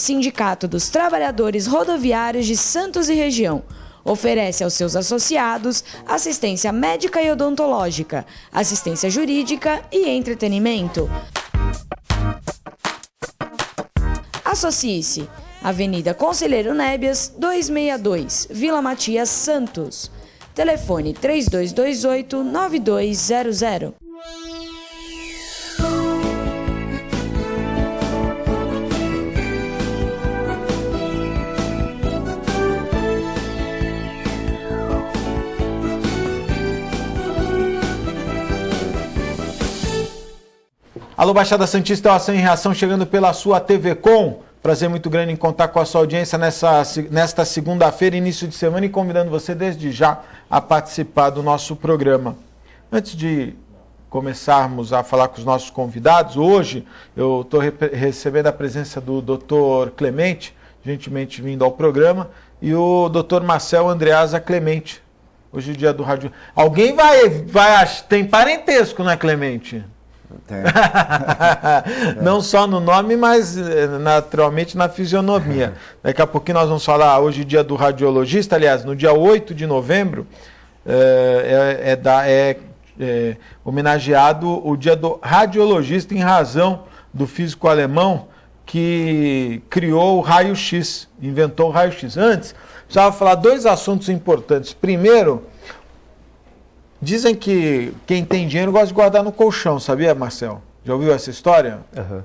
Sindicato dos Trabalhadores Rodoviários de Santos e Região. Oferece aos seus associados assistência médica e odontológica, assistência jurídica e entretenimento. Associe-se. Avenida Conselheiro Nébias, 262, Vila Matias, Santos. Telefone 3228-9200. Alô, Baixada Santista, Ação e Reação chegando pela sua TV Com. Prazer muito grande em contar com a sua audiência nesta segunda-feira, início de semana, e convidando você desde já a participar do nosso programa. Antes de começarmos a falar com os nossos convidados, hoje eu estou recebendo a presença do Dr. Clemente, gentilmente vindo ao programa, e o Dr. Marcel Andreasa Clemente. Hoje é o dia do rádio. Alguém tem parentesco, né, Clemente? Não só no nome, mas naturalmente na fisionomia. Daqui a pouquinho nós vamos falar hoje dia do radiologista. Aliás, no dia 8 de novembro é homenageado o dia do radiologista, em razão do físico alemão que criou o raio-x, inventou o raio-x. Antes, precisava falar dois assuntos importantes. Primeiro, dizem que quem tem dinheiro gosta de guardar no colchão, sabia, Marcel? Já ouviu essa história? Uhum.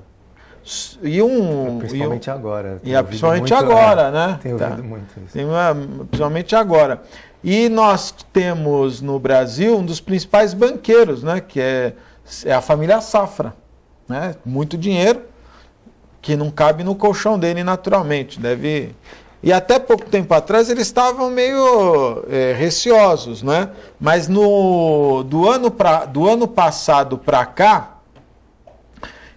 Principalmente agora. Principalmente agora, né? Tenho ouvido muito isso. Principalmente agora. E nós temos no Brasil um dos principais banqueiros, né? Que é a família Safra. Né? Muito dinheiro que não cabe no colchão dele naturalmente. E até pouco tempo atrás eles estavam meio receosos, né? Mas do ano passado para cá,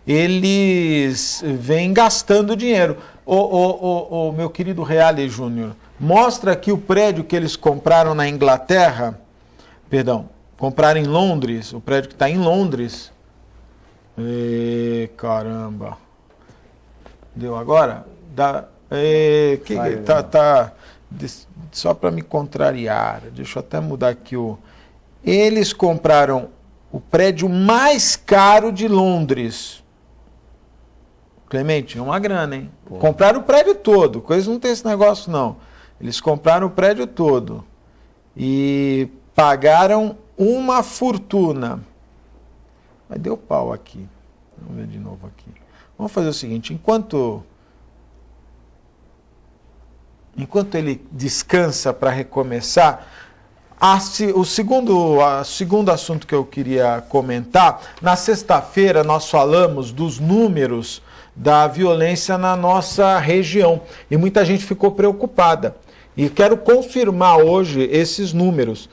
eles vêm gastando dinheiro. O meu querido Reale Júnior, mostra aqui o prédio que eles compraram na Inglaterra, compraram em Londres, o prédio que está em Londres. Caramba! Deu agora? Só para me contrariar, deixa eu até mudar aqui Eles compraram o prédio mais caro de Londres. Clemente, é uma grana, hein? Pô. Compraram o prédio todo, coisa não tem esse negócio não. Eles compraram o prédio todo e pagaram uma fortuna. Mas deu pau aqui. Vamos ver de novo aqui. Vamos fazer o seguinte, enquanto ele descansa para recomeçar, o segundo assunto que eu queria comentar, na sexta-feira nós falamos dos números da violência na nossa região e muita gente ficou preocupada. E quero confirmar hoje esses números.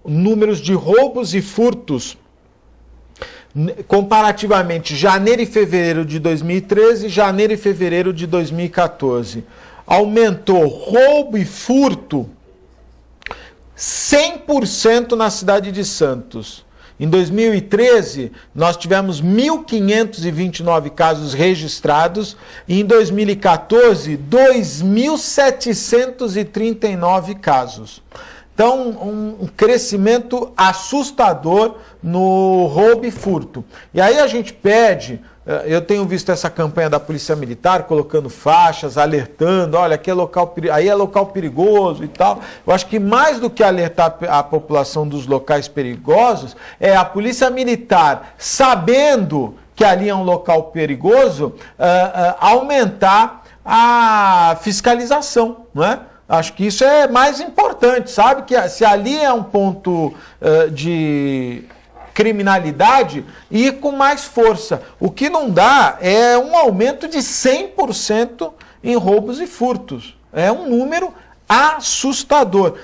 Números de roubos e furtos comparativamente janeiro e fevereiro de 2013 e janeiro e fevereiro de 2014. Aumentou roubo e furto 100% na cidade de Santos. Em 2013, nós tivemos 1.529 casos registrados e em 2014, 2.739 casos. Então, um crescimento assustador no roubo e furto. E aí a gente pede... Eu tenho visto essa campanha da Polícia Militar colocando faixas, alertando, olha, aqui é aí é local perigoso e tal. Eu acho que mais do que alertar a população dos locais perigosos, é a Polícia Militar, sabendo que ali é um local perigoso, aumentar a fiscalização, não é? Acho que isso é mais importante, sabe? Que se ali é um ponto de criminalidade, ir com mais força. O que não dá é um aumento de 100% em roubos e furtos. É um número assustador.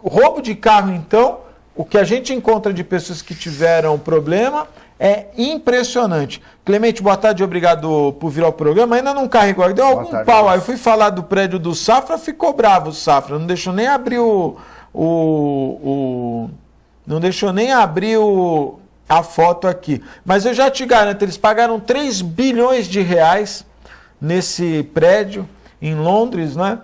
O roubo de carro, então, o que a gente encontra de pessoas que tiveram problema é impressionante. Clemente, boa tarde, obrigado por vir ao programa. Ainda não carregou, deu algum pau. Aí eu fui falar do prédio do Safra, ficou bravo o Safra, não deixou nem abrir não deixou nem abrir a foto aqui. Mas eu já te garanto, eles pagaram 3 bilhões de reais nesse prédio em Londres, né?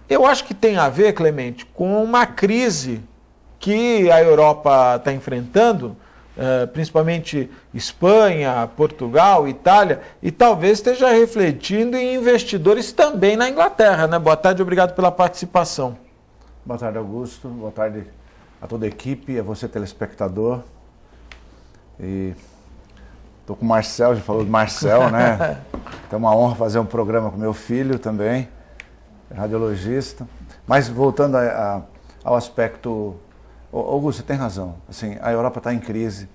Eu acho que tem a ver, Clemente, com uma crise que a Europa está enfrentando, principalmente Espanha, Portugal, Itália, e talvez esteja refletindo em investidores também na Inglaterra, né? Boa tarde, obrigado pela participação. Boa tarde, Augusto. Boa tarde a toda a equipe, a você, telespectador. E estou com o Marcel, já falou do Marcel, né? É uma honra fazer um programa com meu filho também, radiologista. Mas voltando ao aspecto... Augusto, você tem razão. Assim, a Europa está em crise,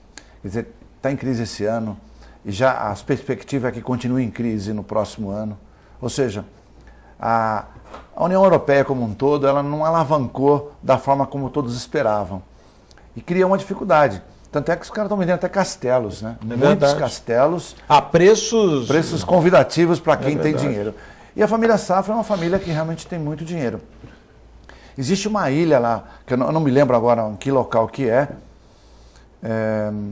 quer dizer, está em crise esse ano, e já a perspectiva é que continue em crise no próximo ano. Ou seja, a União Europeia como um todo, ela não alavancou da forma como todos esperavam. E cria uma dificuldade. Tanto é que os caras estão vendendo até castelos, né? Muitos castelos. A preços convidativos para quem tem dinheiro. E a família Safra é uma família que realmente tem muito dinheiro. Existe uma ilha lá, que eu não me lembro agora em que local que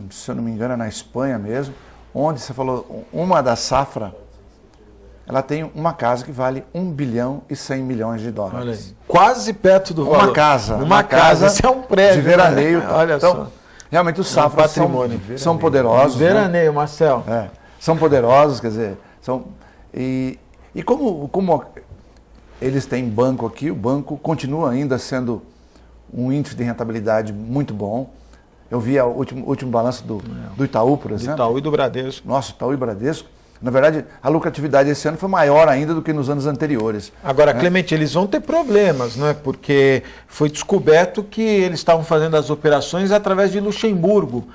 se eu não me engano é na Espanha mesmo, onde você falou, uma da Safra, ela tem uma casa que vale 1 bilhão e 100 milhões de dólares. Olha aí, quase perto do valor. Uma casa, esse é um prédio, de veraneio. Né? Olha então, só. Realmente os Safras são poderosos. Veraneio, né? Marcel. São poderosos, quer dizer, e como eles têm banco aqui, o banco continua ainda sendo um índice de rentabilidade muito bom. Eu vi o último balanço do Itaú, por exemplo. Do Itaú e do Bradesco. Nossa, Itaú e Bradesco. Na verdade, a lucratividade esse ano foi maior ainda do que nos anos anteriores. Agora, Clemente, eles vão ter problemas, não é? Porque foi descoberto que eles estavam fazendo as operações através de Luxemburgo.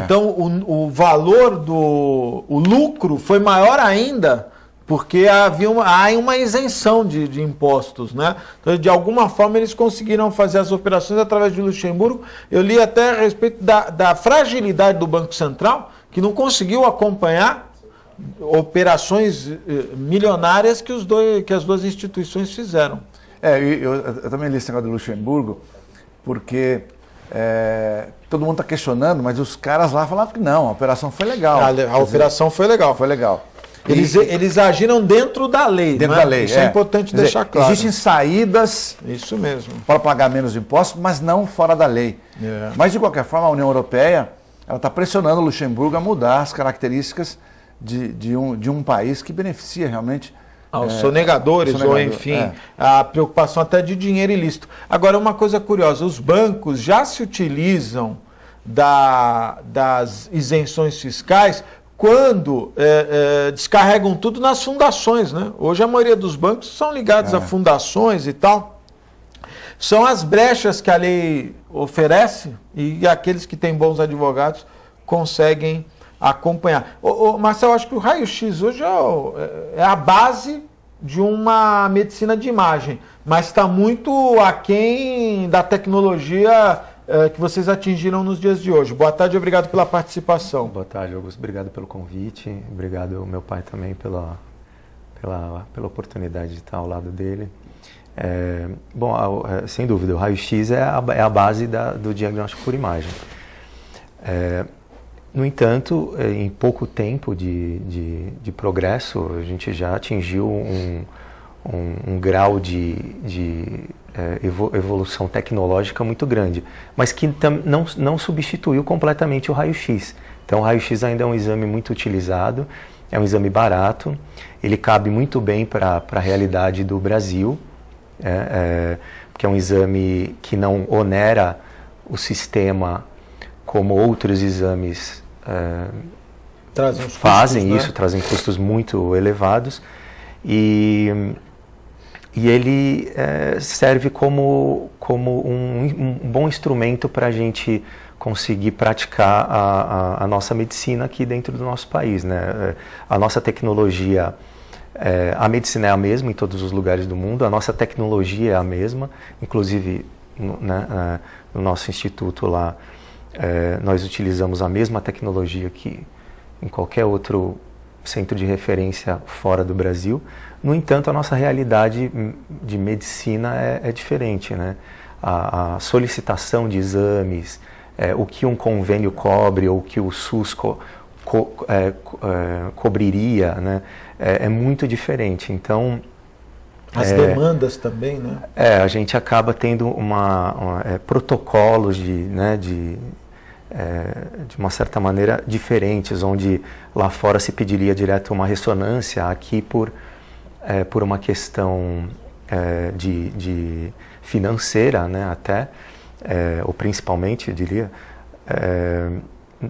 Então, o valor o lucro foi maior ainda, porque há uma isenção de impostos, né? Então, de alguma forma, eles conseguiram fazer as operações através de Luxemburgo. Eu li até a respeito da fragilidade do Banco Central, que não conseguiu acompanhar operações milionárias que as duas instituições fizeram. Eu também li esse negócio do Luxemburgo, porque todo mundo está questionando, mas os caras lá falaram que não, a operação foi legal. A operação foi legal. Foi legal. Eles agiram dentro da lei. Dentro da lei. Isso é importante deixar claro. Existem saídas isso mesmo para pagar menos impostos, mas não fora da lei. Mas, de qualquer forma, a União Europeia está pressionando o Luxemburgo a mudar as características de um país que beneficia realmente aos sonegadores, ou enfim, a preocupação até de dinheiro ilícito. Agora, uma coisa curiosa, os bancos já se utilizam das isenções fiscais quando descarregam tudo nas fundações, né? Hoje a maioria dos bancos são ligados a fundações e tal. São as brechas que a lei oferece e aqueles que têm bons advogados conseguem acompanhar. Marcelo, acho que o raio-x hoje é a base de uma medicina de imagem, mas está muito aquém da tecnologia que vocês atingiram nos dias de hoje. Boa tarde, obrigado pela participação. Boa tarde, Augusto. Obrigado pelo convite. Obrigado ao meu pai também pela oportunidade de estar ao lado dele. Sem dúvida, o raio-x é a base do diagnóstico por imagem. No entanto, em pouco tempo de progresso, a gente já atingiu um grau de evolução tecnológica muito grande, mas que não substituiu completamente o raio-x. Então, o raio-x ainda é um exame muito utilizado, é um exame barato, ele cabe muito bem para a realidade do Brasil, porque é um exame que não onera o sistema como outros exames fazem isso, trazem custos muito elevados, e ele serve como um bom instrumento para a gente conseguir praticar a nossa medicina aqui dentro do nosso país, né? A nossa tecnologia, a medicina é a mesma em todos os lugares do mundo, a nossa tecnologia é a mesma, inclusive no nosso instituto lá, nós utilizamos a mesma tecnologia que em qualquer outro centro de referência fora do Brasil. No entanto, a nossa realidade de medicina é diferente, né? A solicitação de exames, o que um convênio cobre ou o que o SUS cobriria, né? É muito diferente. Então, as demandas também, né? A gente acaba tendo protocolos de uma certa maneira diferentes, onde lá fora se pediria direto uma ressonância, aqui por uma questão de financeira, né, até, ou principalmente, eu diria,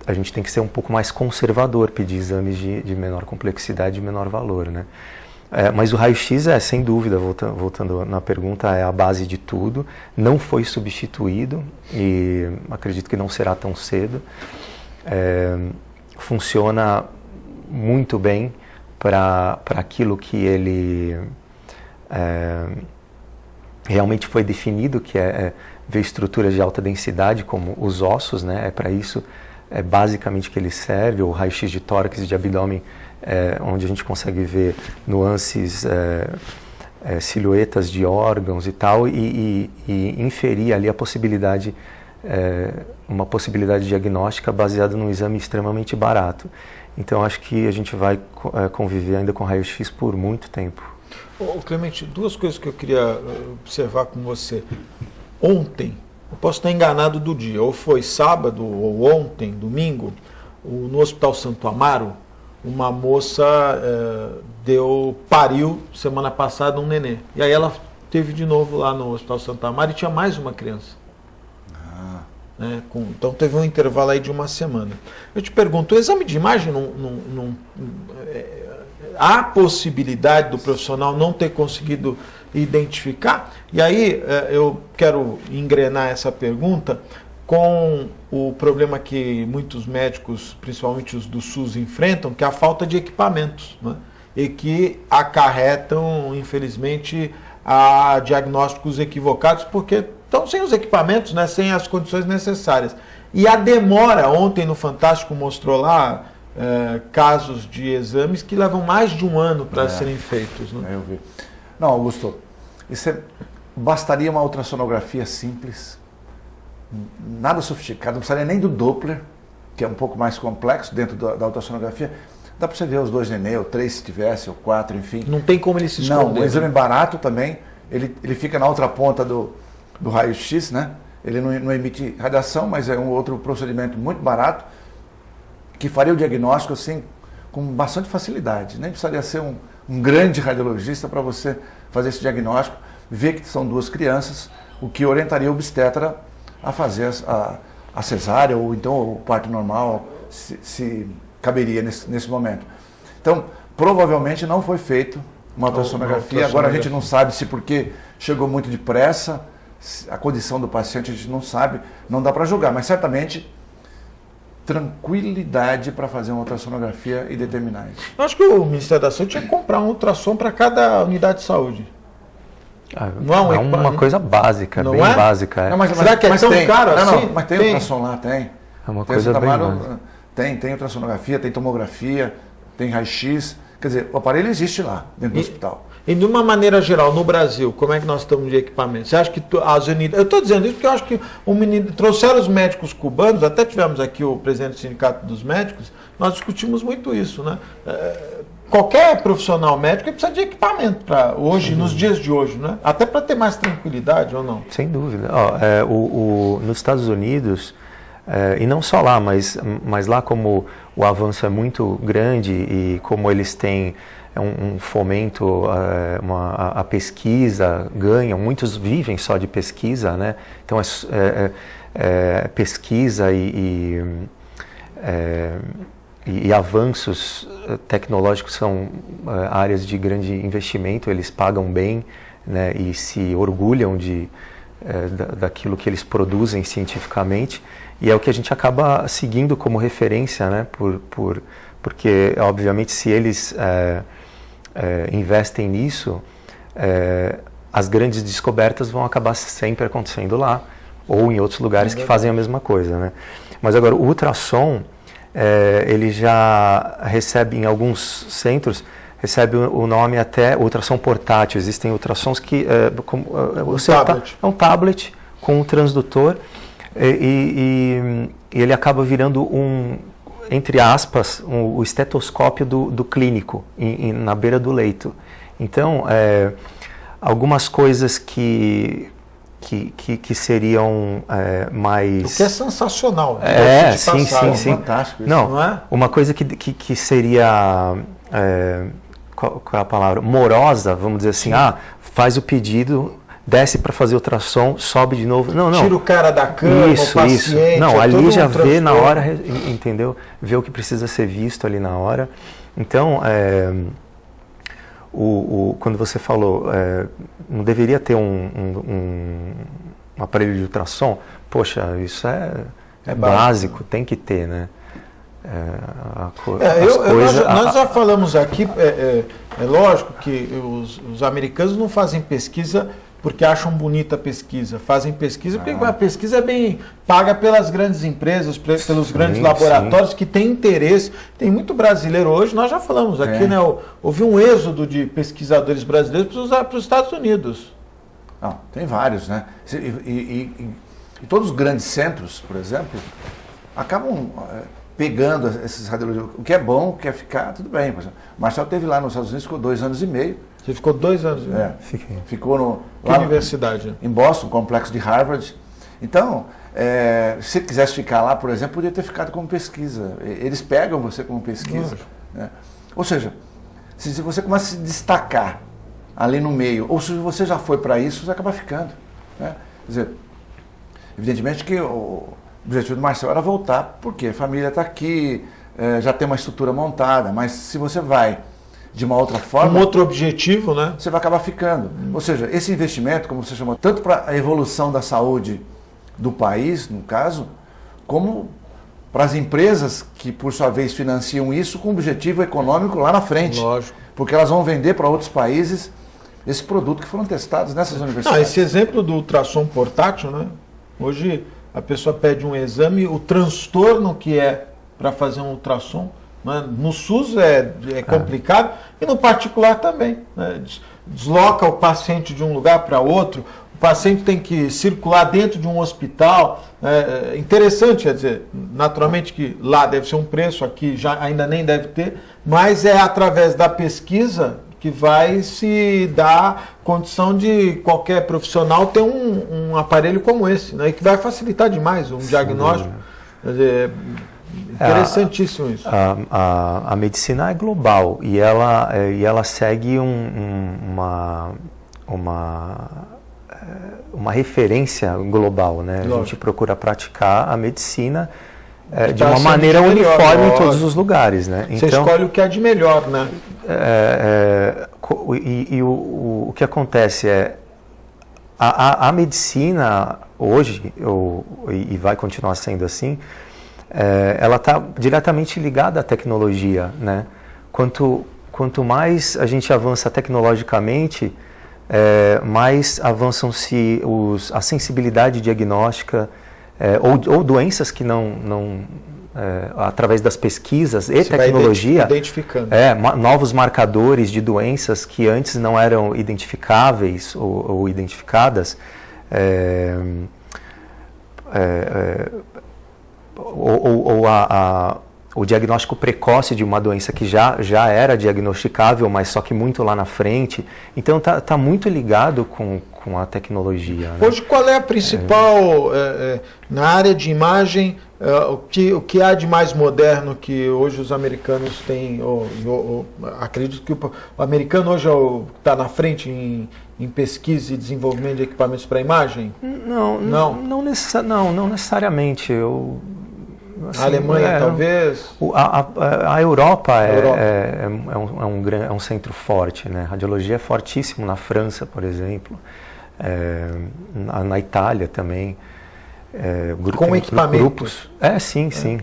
a gente tem que ser um pouco mais conservador, pedir exames de menor complexidade e menor valor, né? Mas o raio-x sem dúvida, voltando na pergunta, é a base de tudo, não foi substituído e acredito que não será tão cedo. Funciona muito bem para aquilo que ele realmente foi definido, que é ver estruturas de alta densidade, como os ossos, né? É para isso basicamente que ele serve, o raio-x de tórax e de abdômen, onde a gente consegue ver nuances, silhuetas de órgãos e tal, e inferir ali a possibilidade, uma possibilidade diagnóstica baseada num exame extremamente barato. Então acho que a gente vai conviver ainda com raio-x por muito tempo. Clemente, duas coisas que eu queria observar com você. Ontem, eu posso estar enganado do dia, ou foi sábado, ou ontem, domingo, no Hospital Santo Amaro, uma moça pariu semana passada um nenê. E aí ela teve de novo lá no Hospital Santo Amaro e tinha mais uma criança. Então teve um intervalo aí de uma semana. Eu te pergunto, o exame de imagem há possibilidade do profissional não ter conseguido identificar? E aí eu quero engrenar essa pergunta com o problema que muitos médicos, principalmente os do SUS, enfrentam, que é a falta de equipamentos, né? E que acarretam, infelizmente, a diagnósticos equivocados, porque estão sem os equipamentos, né? Sem as condições necessárias. E a demora, ontem no Fantástico mostrou lá casos de exames que levam mais de um ano para serem feitos. Né? Eu vi. Não, Augusto, bastaria uma ultrassonografia simples, nada sofisticado, não precisaria nem do Doppler, que é um pouco mais complexo dentro da ultrassonografia. Dá para você ver os 2 nenê, ou 3 se tivesse, ou 4, enfim. Não tem como ele se esconder. Não, um exame barato também, ele fica na outra ponta do raio-x, né? Ele não emite radiação, mas é um outro procedimento muito barato, que faria o diagnóstico assim, com bastante facilidade. Nem precisaria ser um grande radiologista para você fazer esse diagnóstico, ver que são 2 crianças, o que orientaria o obstetra a fazer a cesárea, ou então o parto normal, se caberia nesse momento. Então, provavelmente não foi feito uma ultrassonografia. Agora a gente não sabe se porque chegou muito depressa, a condição do paciente a gente não sabe, não dá para julgar, mas certamente tranquilidade para fazer uma ultrassonografia e determinar isso. Eu acho que o Ministério da Saúde tinha que comprar um ultrassom para cada unidade de saúde. Não é uma coisa básica, não bem é? básica. Não, será que é tão caro assim? Não, mas tem ultrassom lá, tem. É uma coisa bem básica. Tem ultrassonografia, tem tomografia, tem raio-x. Quer dizer, o aparelho existe lá, dentro do hospital. E de uma maneira geral, no Brasil, como é que nós estamos de equipamento? Você acha que as unidades... Eu estou dizendo isso porque eu acho que trouxeram os médicos cubanos, até tivemos aqui o presidente do Sindicato dos Médicos, nós discutimos muito isso, né? Qualquer profissional médico precisa de equipamento para hoje, nos dias de hoje, né? Até para ter mais tranquilidade ou não? Sem dúvida. Nos Estados Unidos, e não só lá, mas lá como o avanço é muito grande e como eles têm um fomento, a pesquisa, ganham, muitos vivem só de pesquisa, né? Então pesquisa e avanços tecnológicos são áreas de grande investimento, eles pagam bem, né, e se orgulham daquilo que eles produzem cientificamente, e é o que a gente acaba seguindo como referência, né, porque, obviamente, se eles investem nisso, as grandes descobertas vão acabar sempre acontecendo lá, ou em outros lugares que fazem a mesma coisa, né? Mas agora, o ultrassom, ele já recebe, em alguns centros, recebe o nome até ultrassom portátil. Existem ultrassons que é um tablet com um transdutor e ele acaba virando entre aspas, o estetoscópio do clínico na beira do leito. Então, algumas coisas que seriam mais... O que é sensacional. Sim. Fantástico isso, não é? Uma coisa que seria... qual é a palavra? Morosa, vamos dizer assim. Faz o pedido, desce para fazer ultrassom, sobe de novo. Não. Tira o cara da cama, o paciente... Não, ali já vê na hora, entendeu? Vê o que precisa ser visto ali na hora. Então, quando você falou, não deveria ter um aparelho de ultrassom, poxa, isso é básico, tem que ter, né? Nós já falamos aqui, é lógico que os americanos não fazem pesquisa porque acham bonita a pesquisa, fazem pesquisa porque a pesquisa é bem paga pelas grandes empresas, pelos grandes laboratórios que têm interesse. Tem muito brasileiro hoje, nós já falamos aqui, né? Houve um êxodo de pesquisadores brasileiros para os Estados Unidos. Não, tem vários, né? E todos os grandes centros, por exemplo, acabam pegando esses radiologistas. O que é bom, o que quer ficar, tudo bem. Por exemplo, o Marcelo esteve lá nos Estados Unidos, ficou 2 anos e meio. Você ficou 2 anos? Ficou que universidade? Em Boston, complexo de Harvard. Então, se quisesse ficar lá, por exemplo, podia ter ficado como pesquisa. Eles pegam você como pesquisa. Né? Ou seja, se você começa a se destacar ali no meio, ou se você já foi para isso, você acaba ficando. Né? Quer dizer, evidentemente que o objetivo do Marcelo era voltar, porque a família está aqui, já tem uma estrutura montada, mas se você vai de uma outra forma... Um outro objetivo, né? Você vai acabar ficando. Ou seja, esse investimento, como você chamou, tanto para a evolução da saúde do país, no caso, como para as empresas que, por sua vez, financiam isso com objetivo econômico lá na frente. Lógico. Porque elas vão vender para outros países esse produto que foram testados nessas universidades. Esse exemplo do ultrassom portátil, né? Hoje a pessoa pede um exame, o transtorno que é para fazer um ultrassom, né? No SUS é complicado e no particular também. Né? Desloca o paciente de um lugar para outro, o paciente tem que circular dentro de um hospital. Interessante, quer dizer, naturalmente que lá deve ser um preço, aqui já ainda nem deve ter, mas é através da pesquisa que vai se dar condição de qualquer profissional ter um aparelho como esse, né? E que vai facilitar demais um diagnóstico. Quer dizer, interessantíssimo isso. A medicina é global e ela segue uma referência global, né? A gente procura praticar a medicina de uma maneira uniforme em todos os lugares, né? Você escolhe o que é de melhor, né? O que acontece a medicina hoje, e vai continuar sendo assim, ela está diretamente ligada à tecnologia, né? Quanto mais a gente avança tecnologicamente, mais avançam-se a sensibilidade diagnóstica, ou doenças que não através das pesquisas e tecnologia, identificando. Novos marcadores de doenças que antes não eram identificáveis ou identificadas, o diagnóstico precoce de uma doença que já era diagnosticável, mas só que muito lá na frente. Então está muito ligado com a tecnologia. Né? Hoje, qual é a principal, na área de imagem, o que há de mais moderno que hoje os americanos têm? Acredito que o americano hoje está na frente em pesquisa e desenvolvimento de equipamentos para imagem? Não necessariamente. Assim, a Alemanha, talvez? A Europa é um centro forte, né? A radiologia é fortíssimo na França, por exemplo, na Itália também. Com equipamentos? Grupos. Sim.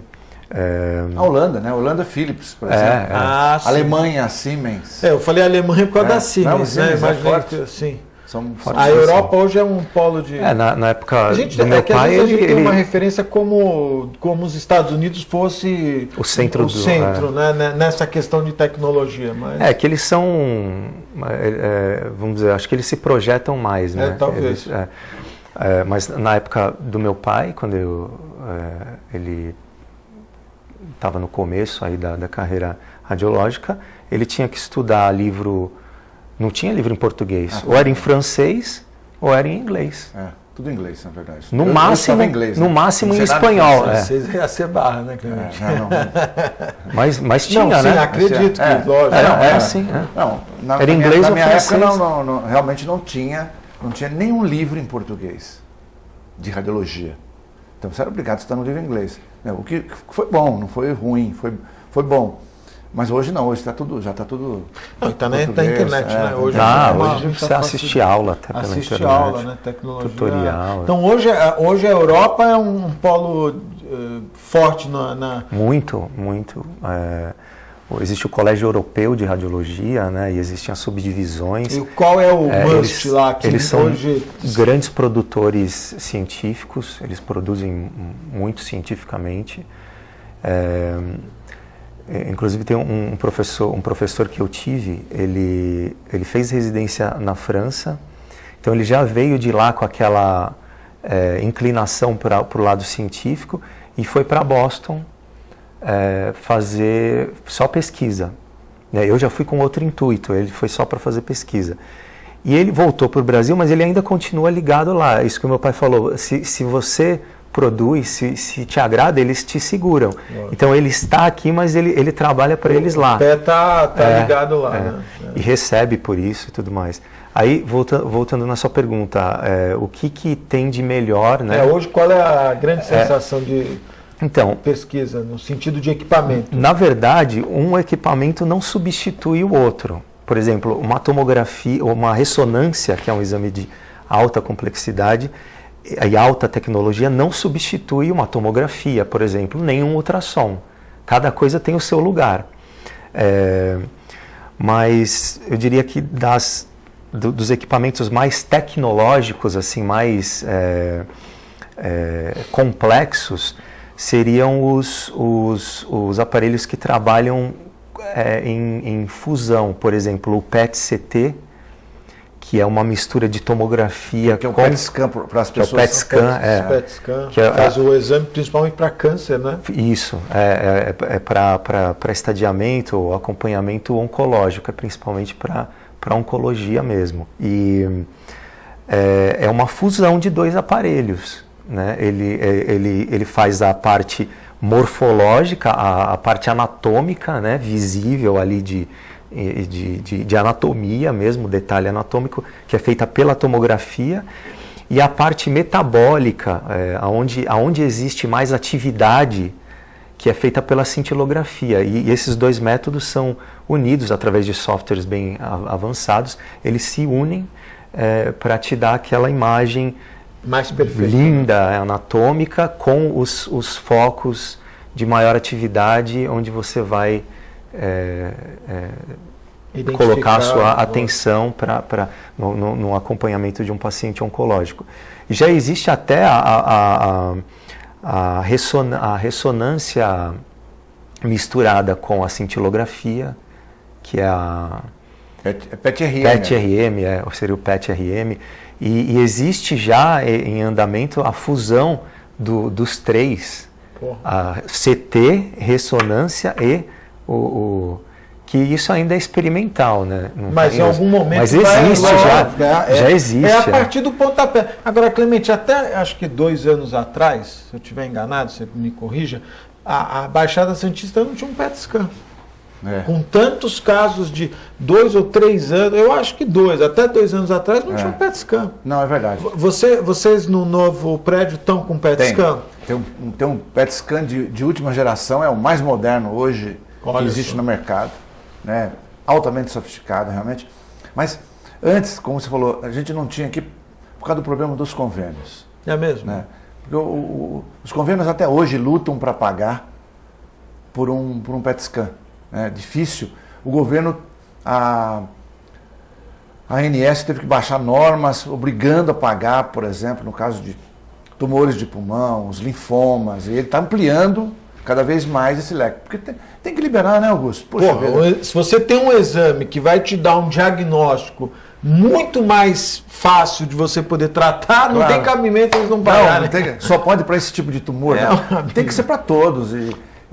A Holanda, né? A Holanda Philips, por exemplo. A Alemanha, Siemens. Eu falei Alemanha por causa da Siemens, né? Forte. Sim. A Europa hoje é um polo de... Na época do meu pai... A gente tem uma referência como os Estados Unidos fosse o centro, né, nessa questão de tecnologia. Mas... que eles são... vamos dizer, acho que eles se projetam mais, né? Talvez. Mas na época do meu pai, quando ele estava no começo aí da carreira radiológica, ele tinha que estudar livro, não tinha livro em português, ou era em francês ou era em inglês. Tudo em inglês, na verdade. No máximo, inglês, no né? máximo em espanhol. Vocês ia ser barra, né, Clemente? Mas tinha, não, sim, né? acredito que, lógico. Sim. Não, Era inglês na ou minha francês? época realmente não tinha nenhum livro em português de radiologia. Então você era obrigado a estudar um livro em inglês. O que foi bom, não foi ruim, foi bom. Mas hoje não, hoje já está tudo. Está na internet, né? Hoje você assiste aula até pela internet. Assiste aula, né? Tecnologia. Tutorial. Então hoje a Europa é um polo forte na. Muito. Existe o Colégio Europeu de Radiologia, né? E existem as subdivisões. E qual é o MUST lá? Que eles são hoje... grandes produtores científicos, eles produzem muito cientificamente. Inclusive tem um professor que eu tive, ele fez residência na França, então ele já veio de lá com aquela inclinação para o lado científico e foi para Boston fazer só pesquisa. Eu já fui com outro intuito, ele foi só para fazer pesquisa. E ele voltou para o Brasil, mas ele ainda continua ligado lá. Isso que o meu pai falou, se você produz, se te agrada, eles te seguram. Então ele está aqui, mas ele trabalha para eles lá. O pé tá ligado lá. Né? E recebe por isso e tudo mais. Aí, voltando na sua pergunta, o que tem de melhor, né? Hoje qual é a grande sensação de pesquisa, no sentido de equipamento? Na verdade, um equipamento não substitui o outro. Por exemplo, uma tomografia, uma ressonância, que é um exame de alta complexidade, e alta tecnologia não substitui uma tomografia, por exemplo, nem um ultrassom. Cada coisa tem o seu lugar. Mas eu diria que dos equipamentos mais tecnológicos, assim, mais complexos, seriam os aparelhos que trabalham em fusão. Por exemplo, o PET-CT, que é uma mistura de tomografia que é o PET scan para as pessoas. O PET scan que faz o exame principalmente para câncer, né? Isso, para estadiamento ou acompanhamento oncológico, principalmente para oncologia mesmo. E é uma fusão de dois aparelhos, né? Ele faz a parte morfológica, a parte anatômica, né? Visível ali de anatomia mesmo, detalhe anatômico, que é feita pela tomografia, e a parte metabólica, aonde existe mais atividade, que é feita pela cintilografia. E esses dois métodos são unidos através de softwares bem avançados, eles se unem para te dar aquela imagem mais perfeita, linda, anatômica, com os focos de maior atividade, onde você vai colocar a sua atenção no acompanhamento de um paciente oncológico. E já existe até a ressonância misturada com a cintilografia, que é a PET-RM, seria o PET-RM, e existe já em andamento a fusão dos três, a CT, ressonância e que isso ainda é experimental, né? Mas em algum momento mas existe já existe. A partir do pontapé. Agora, Clemente, até acho que 2 anos atrás, se eu estiver enganado, você me corrija, a Baixada Santista não tinha um PET scan. Com tantos casos de 2 ou 3 anos, eu acho que até 2 anos atrás não tinha um PET scan. Não, é verdade. Vocês no novo prédio estão com PET scan? Tem um PET scan de última geração, é o mais moderno hoje que existe no mercado, né? Altamente sofisticado realmente. Mas antes, como você falou, a gente não tinha aqui por causa do problema dos convênios. É mesmo? Né? Porque os convênios até hoje lutam para pagar por um PET scan. É difícil. O governo, a ANS teve que baixar normas obrigando a pagar, por exemplo, no caso de tumores de pulmão, os linfomas, e ele está ampliando cada vez mais esse leque. Porque tem que liberar, né, Augusto? Se você tem um exame que vai te dar um diagnóstico muito mais fácil de você poder tratar, não tem cabimento eles não pagarem. Só pode para esse tipo de tumor. Tem que ser para todos.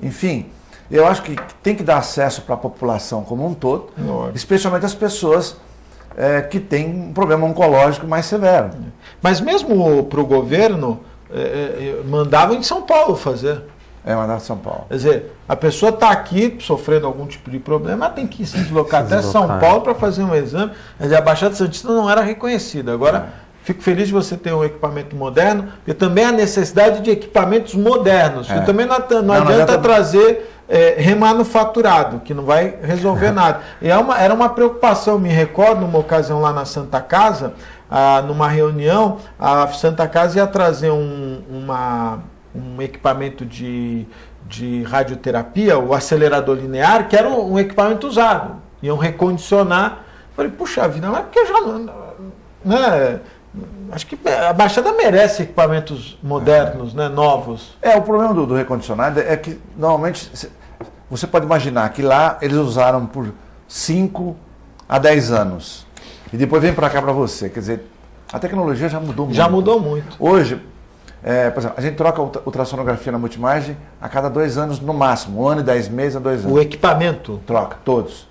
Enfim... Eu acho que tem que dar acesso para a população como um todo, especialmente as pessoas que têm um problema oncológico mais severo. Mas mesmo para o governo, mandava em São Paulo fazer. Mandava em São Paulo. Quer dizer, a pessoa está aqui sofrendo algum tipo de problema, ela tem que se deslocar até São Paulo para fazer um exame. Quer dizer, a Baixada Santista não era reconhecida. Agora, fico feliz de você ter um equipamento moderno e também a necessidade de equipamentos modernos. Porque também não adianta trazer remanufaturado, que não vai resolver nada. E era uma preocupação, me recordo, numa ocasião lá na Santa Casa, numa reunião, a Santa Casa ia trazer um equipamento de radioterapia, o acelerador linear, que era um equipamento usado. Iam recondicionar. Falei, puxa vida, mas porque já não... Né? Acho que a Baixada merece equipamentos modernos, né, novos. O problema do recondicionado é que, normalmente, você pode imaginar que lá eles usaram por 5 a 10 anos. E depois vem para cá para você. Quer dizer, a tecnologia já mudou muito. Já mudou muito. Hoje, por exemplo, a gente troca a ultrassonografia na multimagem a cada 2 anos no máximo. 1 ano e 10 meses a 2 anos. O equipamento? Troca, todos.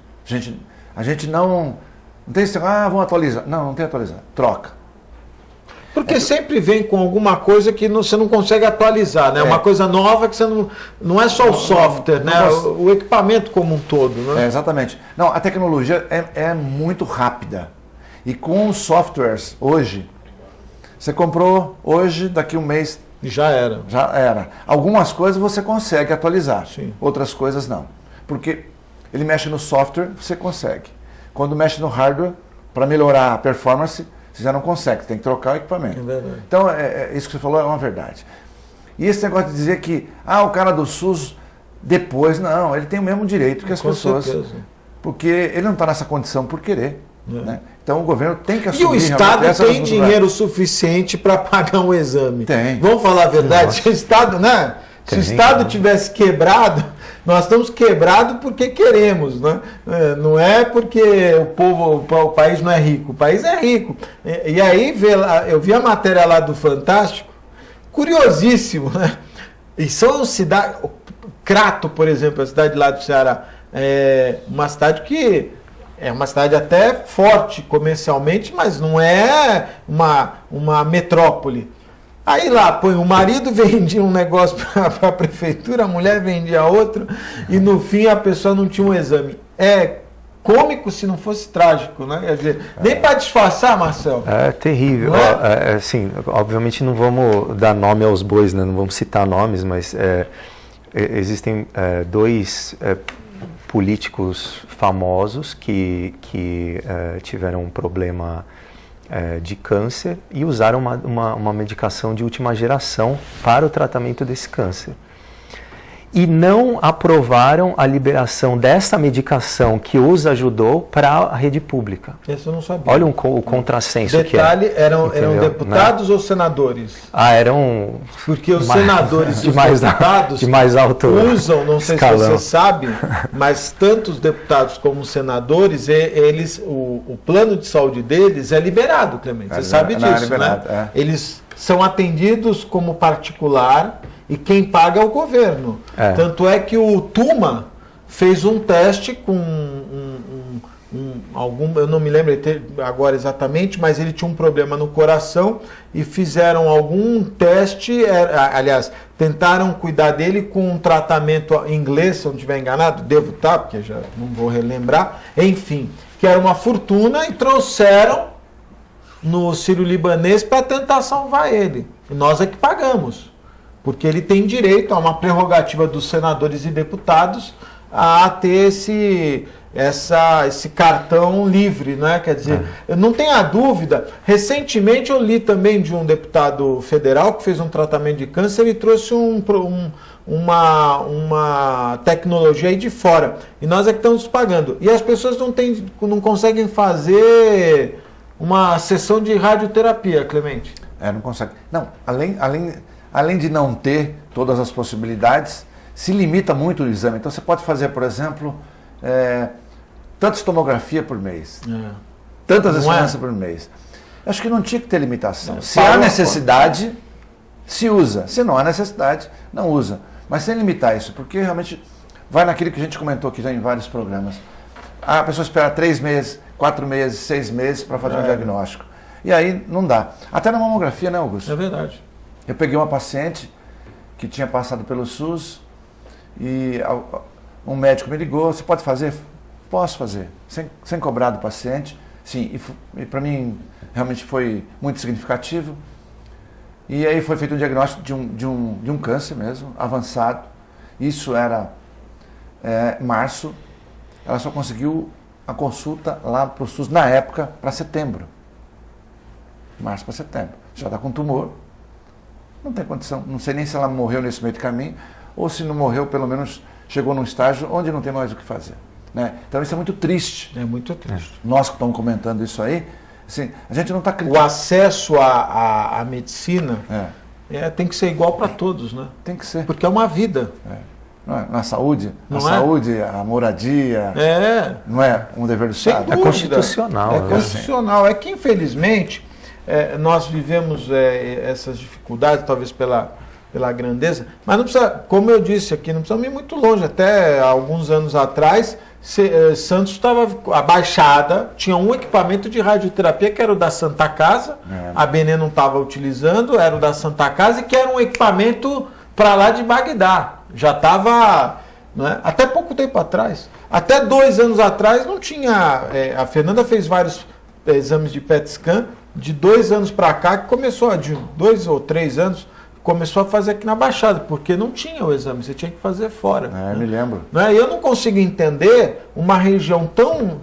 A gente não tem esse... vamos atualizar. Não tem atualizar. Troca. Porque sempre vem com alguma coisa que você não consegue atualizar, né? Uma coisa nova que você não é só o software, né? O equipamento como um todo, né? Exatamente. Não, a tecnologia é muito rápida. E com os softwares hoje, você comprou hoje, daqui um mês... Já era. Já era. Algumas coisas você consegue atualizar, Sim. Outras coisas não. Porque ele mexe no software, você consegue. Quando mexe no hardware, para melhorar a performance... Você já não consegue, tem que trocar o equipamento. É verdade. Então, isso que você falou é uma verdade. E esse negócio de dizer que, o cara do SUS, depois, não, ele tem o mesmo direito que as pessoas. Certeza. Porque ele não está nessa condição por querer. Né? Então, o governo tem que assumir... E o Estado tem dinheiro suficiente para pagar um exame. Tem. Vamos falar a verdade? Se o Estado, né? Se o Estado tivesse quebrado, nós estamos quebrados porque queremos, né? Não é porque o país não é rico, o país é rico. E aí eu vi a matéria lá do Fantástico, curiosíssimo, né? E são cidades, Crato, por exemplo, a cidade lá do Ceará, é uma cidade que é uma cidade até forte comercialmente, mas não é uma metrópole. Aí lá, o marido vendia um negócio para a prefeitura, a mulher vendia outro, e no fim a pessoa não tinha um exame. É cômico se não fosse trágico, né? Quer dizer, nem para disfarçar, Marcelo. É terrível. Assim, obviamente não vamos dar nome aos bois, né? Não vamos citar nomes, mas existem 2 políticos famosos que tiveram um problema de câncer e usaram uma medicação de última geração para o tratamento desse câncer. E não aprovaram a liberação dessa medicação que os ajudou para a rede pública. Isso eu não sabia. Olha o contrassenso Detalhe, que é. Eram deputados, né? Ou senadores? Eram... Porque os senadores e os deputados de mais alto usam, não sei escalão. Se você sabe, mas tanto os deputados como os senadores, o plano de saúde deles é liberado, Clemente. Você sabe disso, né? Eles são atendidos como particular e quem paga é o governo. Tanto é que o Tuma fez um teste com eu não me lembro agora exatamente, mas ele tinha um problema no coração e fizeram algum teste, aliás, tentaram cuidar dele com um tratamento em inglês, se eu não estiver enganado, devo estar, porque já não vou relembrar, enfim, que era uma fortuna e trouxeram no Sírio-Libanês para tentar salvar ele. E nós é que pagamos. Porque ele tem direito a uma prerrogativa dos senadores e deputados a ter esse cartão livre, né? Quer dizer, eu não tenho dúvida. Recentemente eu li também de um deputado federal que fez um tratamento de câncer e trouxe uma tecnologia aí de fora. E nós é que estamos pagando. E as pessoas não conseguem fazer uma sessão de radioterapia, Clemente. Não consegue. Não, além de não ter todas as possibilidades, se limita muito o exame. Então você pode fazer, por exemplo, tantas tomografia por mês, tantas ressonâncias por mês. Acho que não tinha que ter limitação. Se há necessidade, se usa. Se não há necessidade, não usa. Mas sem limitar isso, porque realmente vai naquilo que a gente comentou aqui já em vários programas. A pessoa espera 3 meses, 4 meses, 6 meses para fazer um diagnóstico. E aí não dá. Até na mamografia, né, Augusto? É verdade. Eu peguei uma paciente que tinha passado pelo SUS e um médico me ligou, você pode fazer? Posso fazer, sem cobrar do paciente. Sim, e para mim realmente foi muito significativo. E aí foi feito um diagnóstico de um câncer mesmo, avançado. Isso era março. Ela só conseguiu a consulta lá para o SUS, na época, para setembro. Março para setembro. Já está com tumor. Não tem condição. Não sei nem se ela morreu nesse meio de caminho, ou se não morreu, pelo menos chegou num estágio onde não tem mais o que fazer. Né? Então isso é muito triste. É muito triste. Nós que estamos comentando isso aí, assim, a gente não está... O acesso à medicina tem que ser igual para todos, né? Tem que ser. Porque é uma vida. Na saúde, a moradia, não é um dever do Sem Estado. dúvida. É constitucional. É constitucional. É que, infelizmente, nós vivemos essas dificuldades, talvez pela grandeza, mas não precisa, como eu disse aqui, não precisa ir muito longe. Até alguns anos atrás, Santos estava, a Baixada tinha um equipamento de radioterapia que era o da Santa Casa, a Benê não estava utilizando, era o da Santa Casa, e que era um equipamento para lá de Bagdá. Já estava, né, até pouco tempo atrás, até 2 anos atrás não tinha, a Fernanda fez vários exames de PET scan, de 2 anos para cá, que começou, de 2 ou 3 anos, começou a fazer aqui na Baixada, porque não tinha o exame, você tinha que fazer fora. Né? Me lembro. Né? Eu não consigo entender uma região tão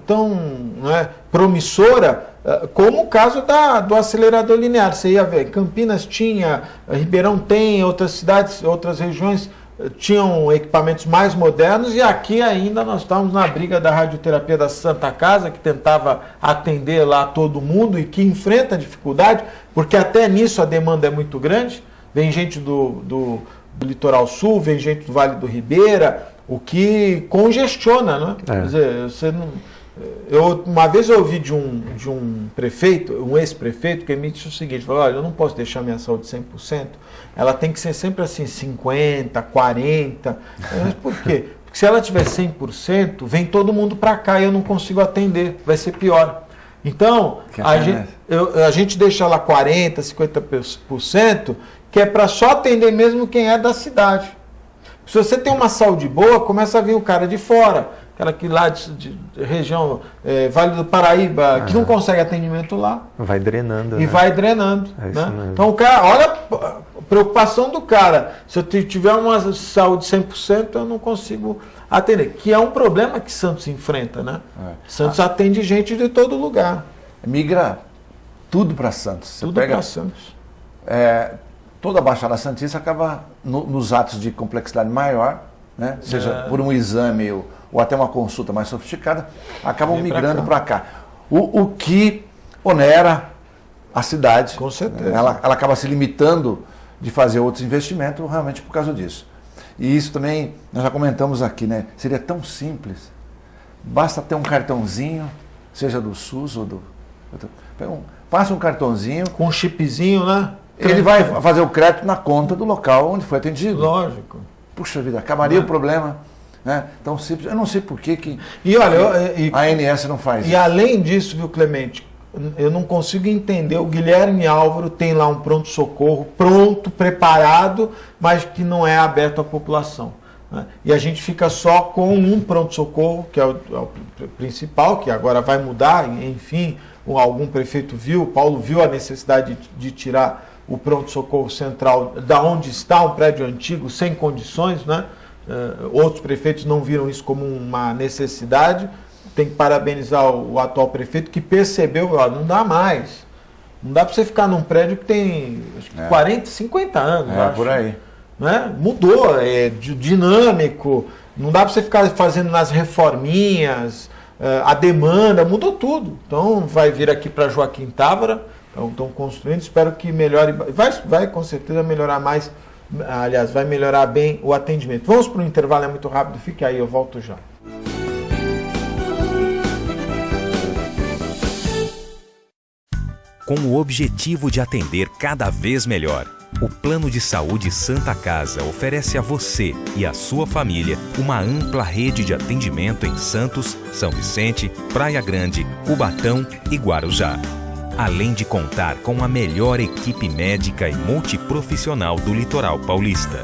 né, promissora como o caso do acelerador linear. Você ia ver, Campinas tinha, Ribeirão tem, outras cidades, outras regiões tinham equipamentos mais modernos, e aqui ainda nós estávamos na briga da radioterapia da Santa Casa, que tentava atender lá todo mundo e que enfrenta dificuldade, porque até nisso a demanda é muito grande. Vem gente do Litoral Sul, vem gente do Vale do Ribeira, o que congestiona, né? Quer dizer, você não... uma vez eu ouvi de um prefeito, um ex-prefeito, que me disse o seguinte, falou, olha, eu não posso deixar minha saúde 100%, ela tem que ser sempre assim, 50%, 40%. Mas por quê? Porque se ela tiver 100%, vem todo mundo para cá e eu não consigo atender, vai ser pior. Então, a gente deixa lá 40%, 50%, que é para só atender mesmo quem é da cidade. Se você tem uma saúde boa, começa a vir o cara de fora, aquela que lá de região Vale do Paraíba, que não consegue atendimento lá. Vai drenando. E né? vai drenando. É isso né? mesmo. Então o cara, olha a preocupação do cara. Se eu tiver uma saúde 100%, eu não consigo atender. Que é um problema que Santos enfrenta, né? Santos atende gente de todo lugar. Migra tudo para Santos. Tudo para Santos. Toda a Baixada Santista acaba nos atos de complexidade maior, né? Seja por um exame ou até uma consulta mais sofisticada, acabam migrando para cá. O que onera a cidade. Com certeza. Ela acaba se limitando de fazer outros investimentos realmente por causa disso. E isso também, nós já comentamos aqui, né? Seria tão simples. Basta ter um cartãozinho, seja do SUS ou passa um cartãozinho. Com um chipzinho, né? Ele vai fazer o crédito na conta do local onde foi atendido. Lógico. Puxa vida, acabaria o problema. Né? Então, simples. Eu não sei por que e olha, a ANS não faz isso. E além disso, viu, Clemente, eu não consigo entender. O Guilherme Álvaro tem lá um pronto-socorro pronto, preparado, mas que não é aberto à população. Né? E a gente fica só com um pronto-socorro, que é o principal, que agora vai mudar, enfim, algum prefeito viu, Paulo viu a necessidade de tirar o pronto-socorro central da onde está um prédio antigo, sem condições, né? Outros prefeitos não viram isso como uma necessidade. Tem que parabenizar o atual prefeito que percebeu, ó, não dá mais. Não dá para você ficar num prédio que tem acho que 40, 50 anos. É, por aí. Né? Mudou, é dinâmico. Não dá para você ficar fazendo nas reforminhas, a demanda, mudou tudo. Então vai vir aqui para Joaquim Távora, estão construindo, espero que melhore, vai com certeza melhorar mais, aliás, vai melhorar bem o atendimento. Vamos para o intervalo, é muito rápido, fique aí, eu volto já. com o objetivo de atender cada vez melhor. O Plano de Saúde Santa Casa oferece a você e a sua família uma ampla rede de atendimento em Santos, São Vicente, Praia Grande, Cubatão e Guarujá. Além de contar com a melhor equipe médica e multiprofissional do litoral paulista.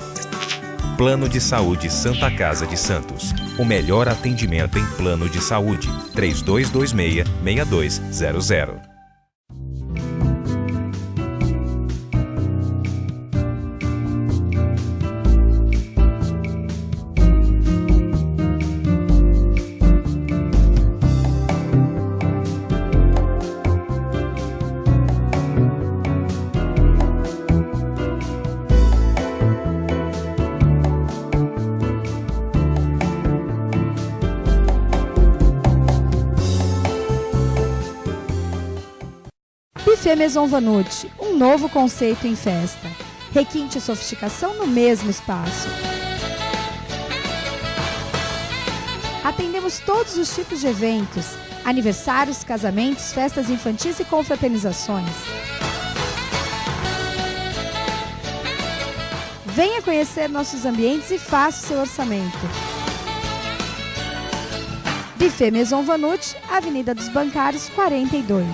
Plano de Saúde Santa Casa de Santos. O melhor atendimento em plano de saúde. 3226-6200. Buffet Maison Vanut, um novo conceito em festa. Requinte e sofisticação no mesmo espaço. Atendemos todos os tipos de eventos, aniversários, casamentos, festas infantis e confraternizações. Venha conhecer nossos ambientes e faça o seu orçamento. Buffet Maison Vanut, Avenida dos Bancários, 42.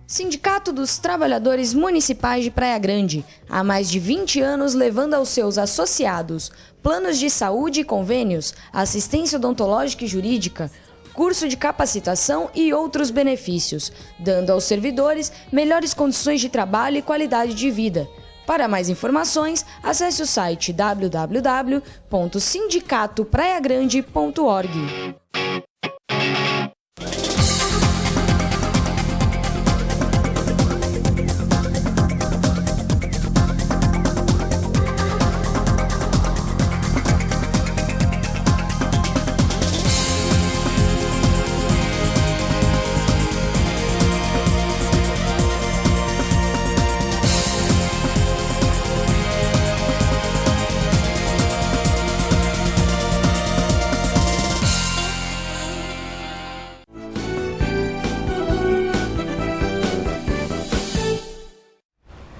Sindicato dos Trabalhadores Municipais de Praia Grande, há mais de 20 anos levando aos seus associados planos de saúde e convênios, assistência odontológica e jurídica, curso de capacitação e outros benefícios, dando aos servidores melhores condições de trabalho e qualidade de vida. Para mais informações, acesse o site www.sindicatopraiagrande.org.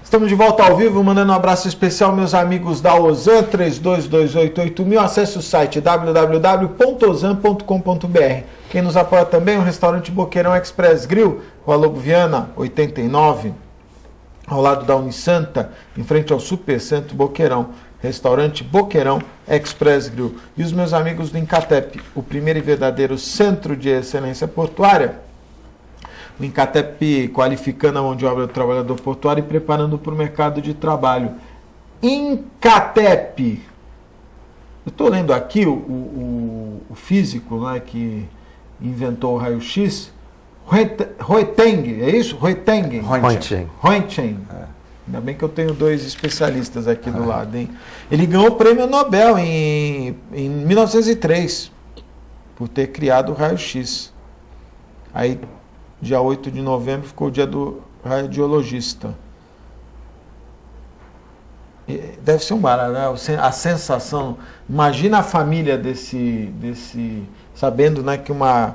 Estamos de volta ao vivo, mandando um abraço especial meus amigos da Ozan, 32288000. Acesse o site www.ozan.com.br. Quem nos apoia também é o restaurante Boqueirão Express Grill, Rua Lobo Viana, 89, ao lado da Unisanta, em frente ao Supercentro Boqueirão. Restaurante Boqueirão Express Grill. E os meus amigos do Incatep, o primeiro e verdadeiro centro de excelência portuária. O Incatep qualificando a mão de obra do trabalhador portuário e preparando para o mercado de trabalho. Incatep. Eu estou lendo aqui o físico, né, que inventou o raio-x, Roentgen, é isso? Roentgen. Ainda bem que eu tenho dois especialistas aqui do lado, hein? Ele ganhou o prêmio Nobel em 1903 por ter criado o raio-x. Aí, dia 8 de novembro, ficou o dia do radiologista. Deve ser um barato, né? A sensação. Imagina a família desse sabendo, né, que uma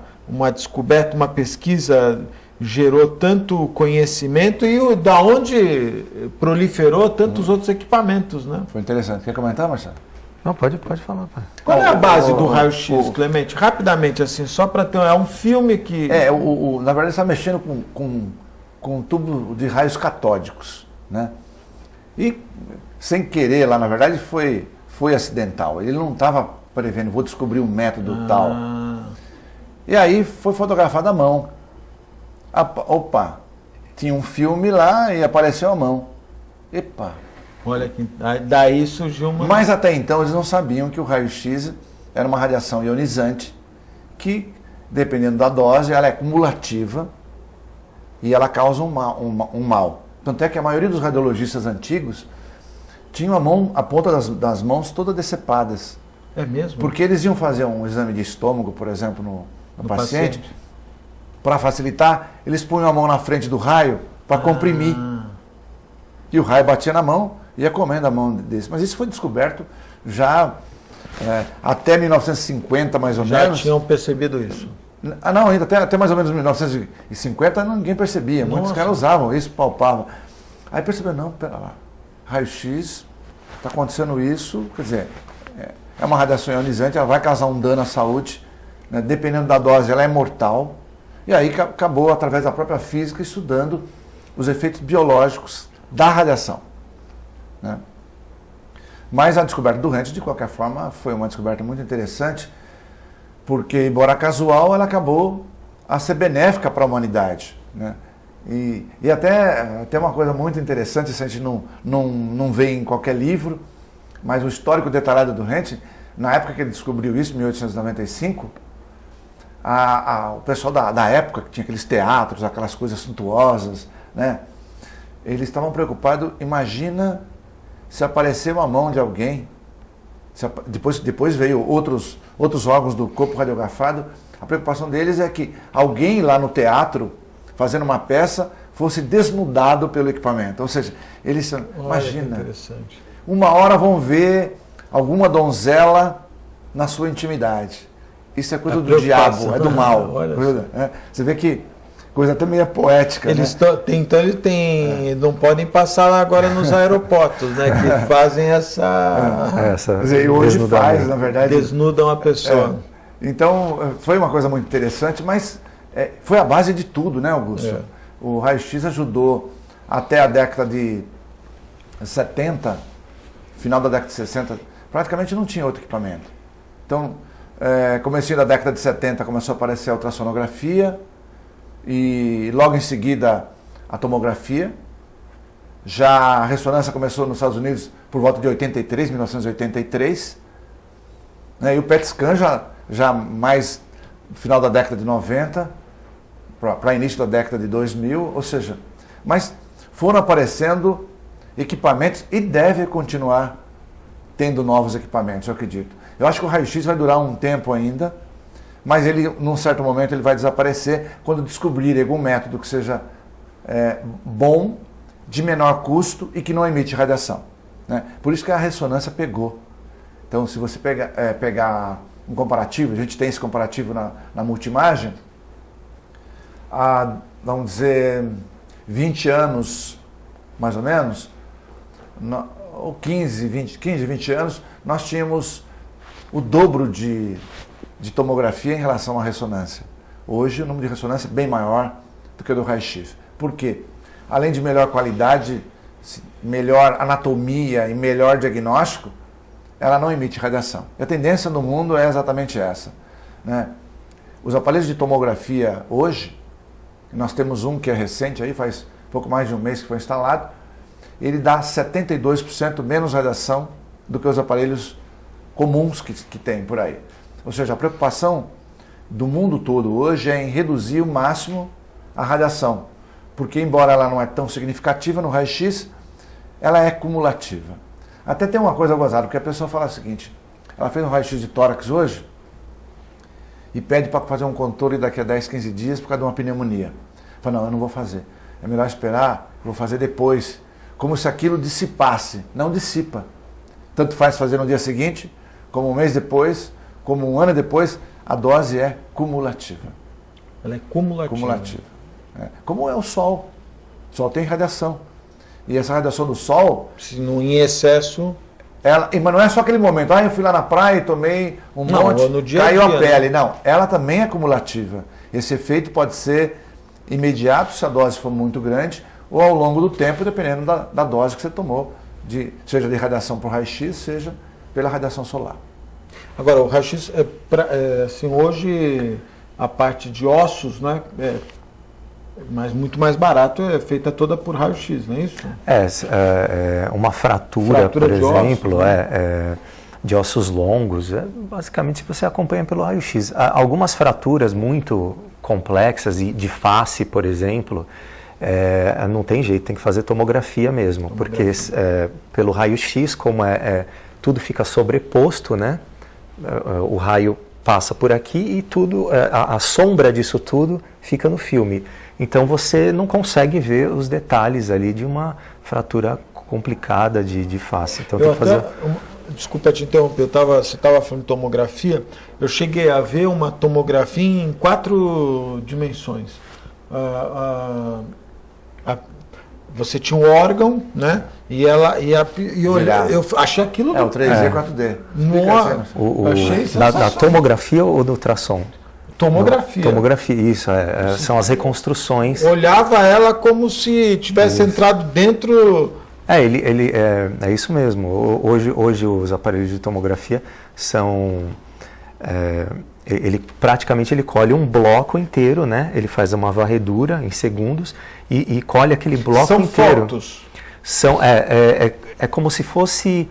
descoberta, uma pesquisa gerou tanto conhecimento e da onde proliferou tantos outros equipamentos, né? Foi interessante. Quer comentar, Marcelo? Não, pode falar. Pai. Qual é a base do raio-x, Clemente? Rapidamente, assim, só para ter... É um filme que... Na verdade, está mexendo com um tubo de raios catódicos, né? E, sem querer, lá, na verdade, foi acidental. Ele não estava prevendo, vou descobrir um método tal. E aí, foi fotografada a mão. Opa, tinha um filme lá e apareceu a mão. Epa! Olha que daí surgiu uma... Mas até então eles não sabiam que o raio-x era uma radiação ionizante que, dependendo da dose, ela é cumulativa e ela causa um mal. Tanto é que a maioria dos radiologistas antigos tinham a ponta das mãos todas decepadas. É mesmo? Porque eles iam fazer um exame de estômago, por exemplo, no paciente. Para facilitar, eles punham a mão na frente do raio para comprimir. E o raio batia na mão, ia comendo a mão desse. Mas isso foi descoberto já até 1950, mais ou menos. Já tinham percebido isso. Não, ainda até mais ou menos 1950 ninguém percebia. Muitos caras usavam isso, palpavam. Aí percebeu, não, pera lá, raio-x, está acontecendo isso, quer dizer, é uma radiação ionizante, ela vai causar um dano à saúde, né? Dependendo da dose, ela é mortal. E aí acabou, através da própria física, estudando os efeitos biológicos da radiação, né? Mas a descoberta do Röntgen, de qualquer forma, foi uma descoberta muito interessante, porque, embora casual, ela acabou a ser benéfica para a humanidade, né? E até uma coisa muito interessante, isso a gente não vê em qualquer livro, mas o histórico detalhado do Röntgen, na época que ele descobriu isso, em 1895, o pessoal da época, que tinha aqueles teatros, aquelas coisas suntuosas, né? Eles estavam preocupados, imagina se aparecer uma mão de alguém, depois veio outros órgãos do corpo radiografado, a preocupação deles é que alguém lá no teatro, fazendo uma peça, fosse desnudado pelo equipamento. Ou seja, eles, imagina, uma hora vão ver alguma donzela na sua intimidade. Isso é coisa do diabo, é do mal. Você vê que coisa até meio poética. Eles não podem passar lá agora nos aeroportos, né? Que fazem Quer dizer, hoje faz, na verdade. Desnudam a pessoa. Então, foi uma coisa muito interessante, mas foi a base de tudo, né, Augusto? O raio-x ajudou até a década de 70, final da década de 60, praticamente não tinha outro equipamento. Então, comecinho da década de 70 começou a aparecer a ultrassonografia e logo em seguida a tomografia. Já a ressonância começou nos Estados Unidos por volta de 1983. Né, e o PET scan já mais no final da década de 90, para início da década de 2000, ou seja, mas foram aparecendo equipamentos e deve continuar tendo novos equipamentos, eu acredito. Eu acho que o raio-x vai durar um tempo ainda, mas ele, num certo momento, ele vai desaparecer quando descobrirem algum método que seja bom, de menor custo e que não emite radiação, né? Por isso que a ressonância pegou. Então, se você pegar um comparativo, a gente tem esse comparativo na multimagem, há, vamos dizer, 20 anos, mais ou menos, ou 15, 20 anos, nós tínhamos o dobro de tomografia em relação à ressonância. Hoje o número de ressonância é bem maior do que o do raio-x. Por quê? Além de melhor qualidade, melhor anatomia e melhor diagnóstico, ela não emite radiação. E a tendência no mundo é exatamente essa, né? Os aparelhos de tomografia hoje, nós temos um que é recente, aí faz pouco mais de um mês que foi instalado, ele dá 72% menos radiação do que os aparelhos comuns que tem por aí. Ou seja, a preocupação do mundo todo hoje é em reduzir o máximo a radiação, porque embora ela não é tão significativa no raio-x, ela é cumulativa. Até tem uma coisa gozada, porque a pessoa fala o seguinte, ela fez um raio-x de tórax hoje e pede para fazer um controle daqui a 10, 15 dias por causa de uma pneumonia. Fala, não, eu não vou fazer. É melhor esperar, eu vou fazer depois. Como se aquilo dissipasse. Não dissipa. Tanto faz fazer no dia seguinte, como um mês depois, como um ano depois, a dose é cumulativa. Ela é cumulativa. Como é o Sol. O Sol tem radiação. E essa radiação do Sol... Se não em excesso... Mas não é só aquele momento, eu fui lá na praia e tomei um monte, no dia caiu a dia, a pele. né? Não, ela também é cumulativa. Esse efeito pode ser imediato, se a dose for muito grande, ou ao longo do tempo, dependendo da dose que você tomou, seja de radiação por raio-x, seja pela radiação solar. Agora, o raio-x, assim, hoje, a parte de ossos, né, mas muito mais barato, é feita toda por raio-x, não é isso? Uma fratura por exemplo, ossos, né? De ossos longos, basicamente você acompanha pelo raio-x. Algumas fraturas muito complexas, de face, por exemplo, não tem jeito, tem que fazer tomografia mesmo, porque pelo raio-x, como tudo fica sobreposto, né? O raio passa por aqui e tudo, a sombra disso tudo fica no filme. Então você não consegue ver os detalhes ali de uma fratura complicada de face. Então tem que fazer desculpa te interromper, você estava falando de tomografia, eu cheguei a ver uma tomografia em 4 dimensões. Você tinha um órgão, né? E eu achei aquilo... o 3D, 4D. Da tomografia ou do ultrassom? Tomografia. Tomografia, isso. São as reconstruções. Olhava ela como se tivesse entrado dentro... É isso mesmo. Hoje os aparelhos de tomografia são... praticamente ele colhe um bloco inteiro, né? Ele faz uma varredura em segundos e colhe aquele bloco inteiro. Fotos. É como se fosse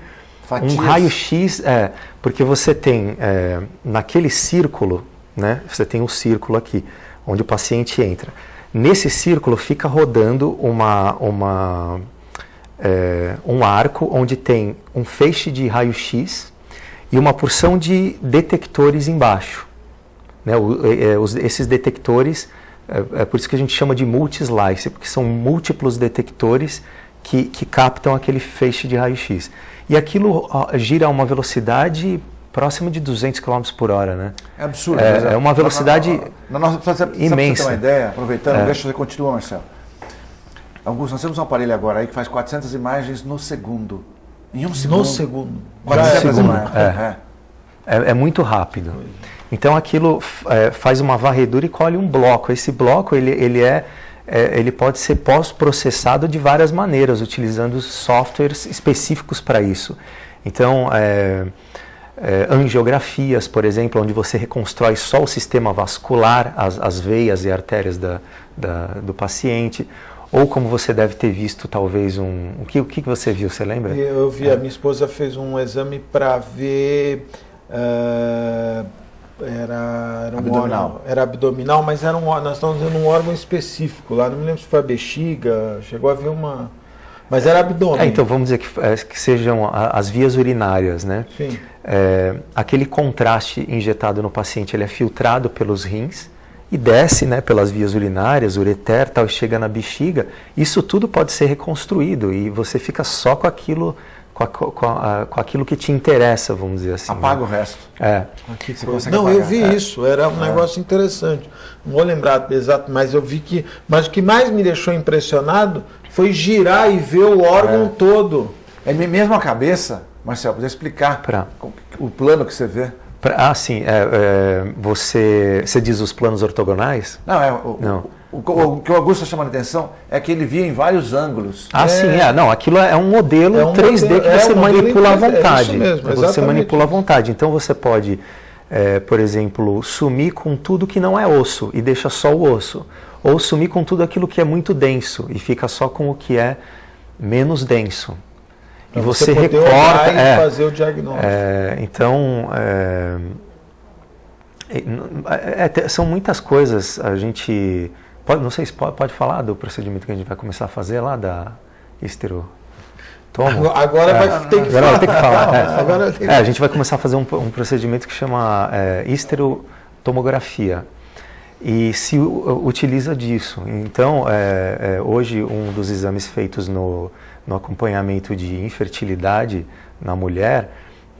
fatias. Um raio-x, porque você tem naquele círculo, né? Você tem um círculo aqui, onde o paciente entra. Nesse círculo fica rodando um arco onde tem um feixe de raio-x e uma porção de detectores embaixo. Né? Esses detectores, é por isso que a gente chama de multi-slice, porque são múltiplos detectores que captam aquele feixe de raio-x. E aquilo gira a uma velocidade próxima de 200 km por hora, né? É absurdo. É uma velocidade imensa. Pra você ter uma ideia, aproveitando, deixa você continuar, Marcelo. Augusto, nós temos um aparelho agora aí que faz 400 imagens no segundo. Em um segundo. No segundo. 400 imagens. É muito rápido. Então aquilo faz uma varredura e colhe um bloco. Esse bloco ele pode ser pós-processado de várias maneiras, utilizando softwares específicos para isso. Então, angiografias, por exemplo, onde você reconstrói só o sistema vascular, as veias e artérias do paciente. Ou como você deve ter visto, talvez, o que você viu, você lembra? Eu vi, a minha esposa fez um exame para ver... Era abdominal. Órgão, era abdominal, mas nós estamos vendo um órgão específico lá, não me lembro se foi a bexiga, chegou a ver uma... Mas era abdômen. Então vamos dizer que sejam as vias urinárias, né? Sim. Aquele contraste injetado no paciente, ele é filtrado pelos rins e desce, né, pelas vias urinárias, ureter, tal, e chega na bexiga. Isso tudo pode ser reconstruído e você fica só com aquilo... Com aquilo que te interessa, vamos dizer assim. Apaga, né, o resto. Não, eu vi isso, era um negócio interessante. Não vou lembrar exato, mas eu vi que... Mas o que mais me deixou impressionado foi girar e ver o órgão todo. É mesmo a cabeça, Marcelo, podia explicar o plano que você vê? Sim. Você diz os planos ortogonais? Não. O que o Augusto está chamando a atenção é que ele via em vários ângulos. Sim, não, aquilo é um modelo 3D que você manipula à vontade. Isso mesmo, você manipula à vontade. Então você pode, por exemplo, sumir com tudo que não é osso e deixa só o osso. Ou sumir com tudo aquilo que é muito denso e fica só com o que é menos denso. E você recorta e fazer o diagnóstico. São muitas coisas. A gente... não sei se pode falar do procedimento que a gente vai começar a fazer lá da histerotomo. Agora vai ter que falar. A gente vai começar a fazer um procedimento que chama histerotomografia. E se utiliza disso. Então, hoje, um dos exames feitos no acompanhamento de infertilidade na mulher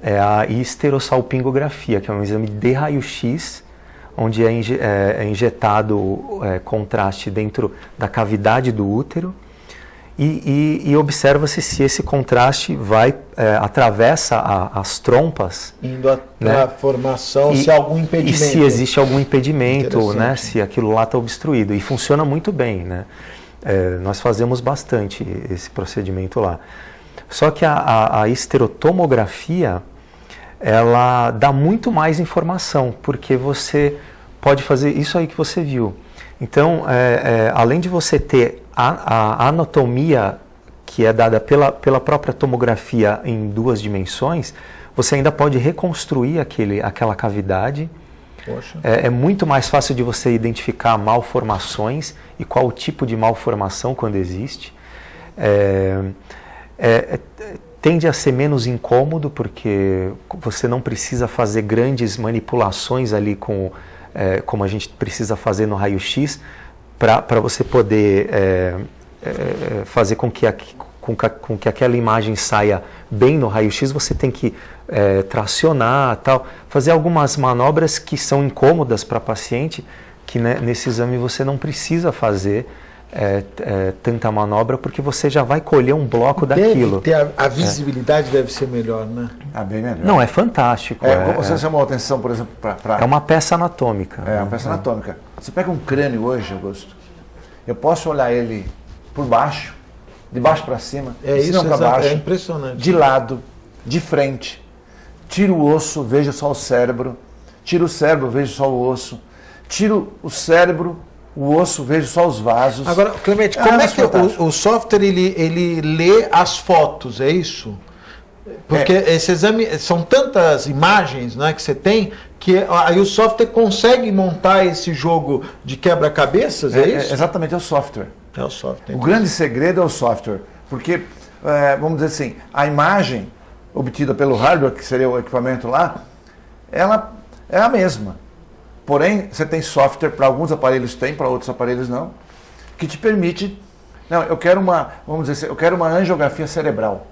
é a histerosalpingografia, que é um exame de raio-x, onde é injetado contraste dentro da cavidade do útero e observa-se se esse contraste atravessa as trompas. Indo à formação, se há algum impedimento. E se existe algum impedimento, né, se aquilo lá está obstruído. E funciona muito bem, né? Nós fazemos bastante esse procedimento lá. Só que a histerotomografia, ela dá muito mais informação, porque você pode fazer isso aí que você viu. Então, além de você ter a anatomia que é dada pela própria tomografia em 2 dimensões, você ainda pode reconstruir aquela cavidade. Poxa. É muito mais fácil de você identificar malformações e qual o tipo de malformação quando existe. Tende a ser menos incômodo, porque você não precisa fazer grandes manipulações ali como a gente precisa fazer no raio-x, para você poder fazer com com que aquela imagem saia bem no raio-x, você tem que tracionar, tal, fazer algumas manobras que são incômodas para a paciente, que, né, nesse exame você não precisa fazer tanta manobra, porque você já vai colher um bloco daquilo. A visibilidade deve ser melhor, né? Bem melhor. Não, é fantástico. Você chamou a atenção, por exemplo, para... É uma peça anatômica. É uma peça anatômica. Você pega um crânio hoje, Augusto, eu posso olhar ele por baixo, de baixo para cima, de cima para baixo, é impressionante. de lado, de frente. Tiro o osso, vejo só o cérebro. Tiro o cérebro, vejo só o osso. Tiro o cérebro, o osso, vejo só os vasos. Agora, Clemente, como é que o software ele lê as fotos, é isso? Porque esse exame, são tantas imagens, né, que você tem, que aí o software consegue montar esse jogo de quebra-cabeças, é isso? Exatamente, é o software. É o software. O grande segredo é o software, porque, vamos dizer assim, a imagem obtida pelo hardware, que seria o equipamento lá, ela é a mesma. Porém, você tem software, para alguns aparelhos tem, para outros aparelhos não, que te permite, não, eu quero vamos dizer assim, eu quero uma angiografia cerebral.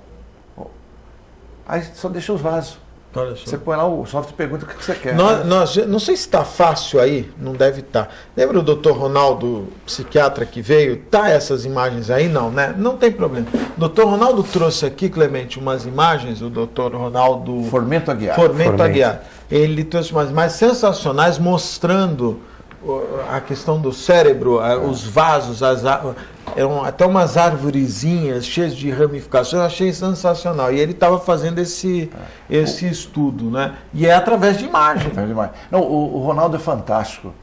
Aí só deixa os vasos. Olha só. Você põe lá, o software pergunta o que você quer. Não sei se está fácil aí, não deve estar. Lembra o Dr. Ronaldo, psiquiatra que veio? Tá essas imagens aí? Não, né? Não tem problema. O Dr. Ronaldo trouxe aqui, Clemente, umas imagens, o Dr. Ronaldo... Formento Aguiar. Aguiar. Ele trouxe umas imagens sensacionais mostrando a questão do cérebro, os vasos, eram até umas arvorezinhas cheias de ramificações, eu achei sensacional. E ele estava fazendo esse estudo, né? E é através de imagem. Não, o Ronaldo é fantástico.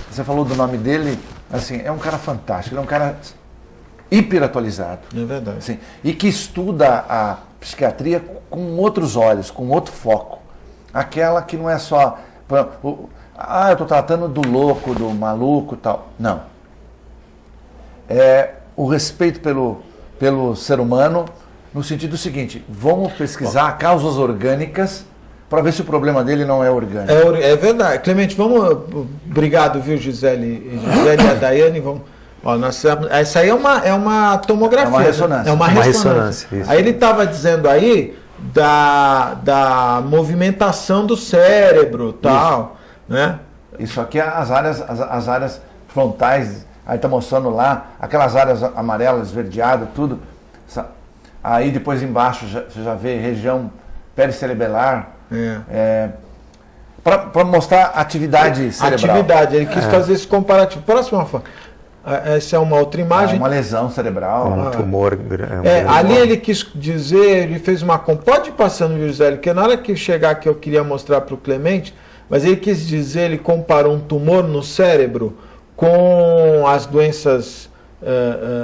Você falou do nome dele, assim, é um cara fantástico, ele é um cara hiper atualizado. É verdade. Assim, e que estuda a psiquiatria com outros olhos, com outro foco. Aquela que não é só... eu estou tratando do louco, do maluco e tal. Não. É o respeito pelo ser humano, no sentido seguinte, vamos pesquisar causas orgânicas para ver se o problema dele não é orgânico. É verdade. Clemente, obrigado, viu, Gisele? Gisele e a Daiane, vamos... essa aí é uma tomografia. É uma ressonância. É uma ressonância. Aí ele estava dizendo aí da movimentação do cérebro, tal, né? Isso aqui é as áreas frontais, aí está mostrando lá, aquelas áreas amarelas, esverdeadas, tudo. Aí depois embaixo você já vê região pericerebelar. Para mostrar atividade cerebral. Ele quis fazer esse comparativo. Próxima foto. Essa é uma outra imagem. Uma lesão cerebral. Um tumor. Ali ele quis dizer, ele fez uma... Pode ir passando, Gisele, porque na hora que chegar aqui eu queria mostrar para o Clemente, mas ele quis dizer, ele comparou um tumor no cérebro com as doenças...